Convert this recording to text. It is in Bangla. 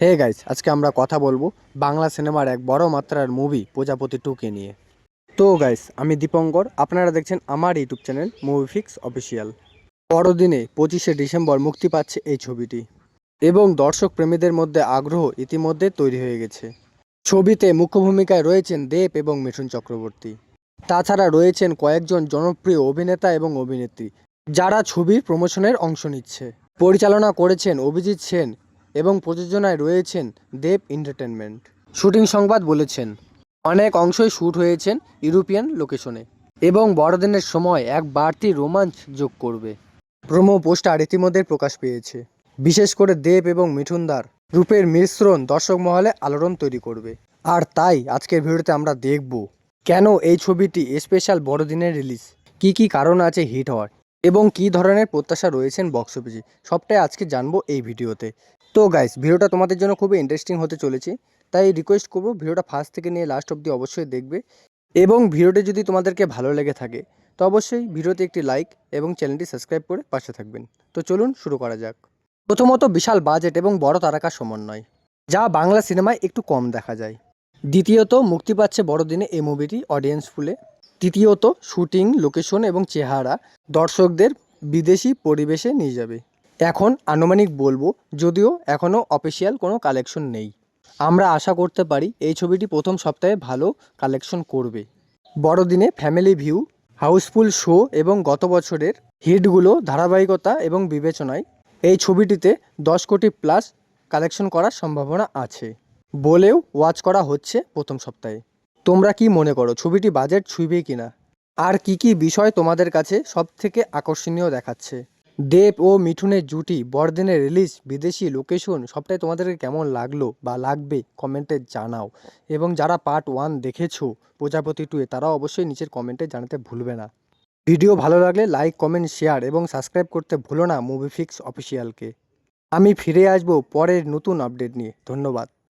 হে গাইস, আজকে আমরা কথা বলবো বাংলা সিনেমার এক বড় মাত্রার মুভি প্রজাপতি 2 কে নিয়ে। তো গাইস, আমি দীপঙ্কর, আপনারা দেখছেন আমার YouTube channel movie fix official. বড়দিনে 25শে ডিসেম্বর মুক্তি পাচ্ছে এই ছবিটি এবং দর্শক প্রেমীদের মধ্যে আগ্রহ ইতিমধ্যে তৈরি হয়ে গেছে। ছবিতে মুখ্য ভূমিকায় রয়েছেন দেব এবং মিঠুন চক্রবর্তী। তাছাড়া রয়েছেন কয়েকজন জনপ্রিয় অভিনেতা এবং অভিনেত্রী যারা ছবির প্রমোশনের অংশ নিচ্ছে। পরিচালনা করেছেন অভিজিৎ সেন এবং প্রযোজনায় রয়েছেন দেব এন্টারটেনমেন্ট। শুটিং সংবাদ বলেছেন অনেক অংশই শ্যুট হয়েছেন ইউরোপিয়ান লোকেশনে এবং বড়দিনের সময় এক বাড়তি রোমাঞ্চ যোগ করবে। প্রোমো পোস্টার ইতিমধ্যে প্রকাশ পেয়েছে। বিশেষ করে দেব এবং মিঠুনদার রূপের মিশ্রণ দর্শক মহলে আলোড়ন তৈরি করবে। আর তাই আজকের ভিডিওতে আমরা দেখব কেন এই ছবিটি স্পেশাল বড়দিনের রিলিজ, কি কারণ আছে হিট হওয়ার এবং কী ধরনের প্রত্যাশা রয়েছেন বক্স অফিসে, সবটাই আজকে জানবো এই ভিডিওতে। তো গাইস, ভিডিওটা তোমাদের জন্য খুবই ইন্টারেস্টিং হতে চলেছে, তাই রিকোয়েস্ট করবো ভিডিওটা ফার্স্ট থেকে নিয়ে লাস্ট অবধি অবশ্যই দেখবে এবং ভিডিওটি যদি তোমাদেরকে ভালো লেগে থাকে তো অবশ্যই ভিডিওতে একটি লাইক এবং চ্যানেলটি সাবস্ক্রাইব করে পাশে থাকবেন। তো চলুন শুরু করা যাক। প্রথমত, বিশাল বাজেট এবং বড় তারকার সমন্বয়, যা বাংলা সিনেমায় একটু কম দেখা যায়। দ্বিতীয়ত, মুক্তি পাচ্ছে বড়দিনে এই মুভিটি অডিয়েন্স ফুলে। তৃতীয়ত, শুটিং লোকেশন এবং চেহারা দর্শকদের বিদেশি পরিবেশে নিয়ে যাবে। এখন আনুমানিক বলবো, যদিও এখনও অফিসিয়াল কোনো কালেকশন নেই। আমরা আশা করতে পারি এই ছবিটি প্রথম সপ্তাহে ভালো কালেকশন করবে। বড়দিনে ফ্যামিলি ভিউ, হাউসফুল শো এবং গত বছরের হিটগুলো ধারাবাহিকতা এবং বিবেচনায় এই ছবিটিতে 10 কোটি প্লাস কালেকশন করার সম্ভাবনা আছে বলেও ওয়াচ করা হচ্ছে প্রথম সপ্তাহে। তোমরা কি মনে করো ছবিটি বাজেট ছুঁইবে কিনা? আর কি বিষয় তোমাদের কাছে সব থেকে আকর্ষণীয় দেখাচ্ছে? দেব ও মিঠুনের জুটি, বড়দিনের রিলিজ, বিদেশি লোকেশন, সবটাই তোমাদেরকে কেমন লাগলো বা লাগবে কমেন্টে জানাও। এবং যারা পার্ট 1 দেখেছো প্রজাপতি 2 তারাও অবশ্যই নিচের কমেন্টে জানাতে ভুলবে না। ভিডিও ভালো লাগলে লাইক, কমেন্ট, শেয়ার এবং সাবস্ক্রাইব করতে ভুলো না মুভি ফিক্স অফিসিয়ালকে। আমি ফিরে আসবো পরের নতুন আপডেট নিয়ে। ধন্যবাদ।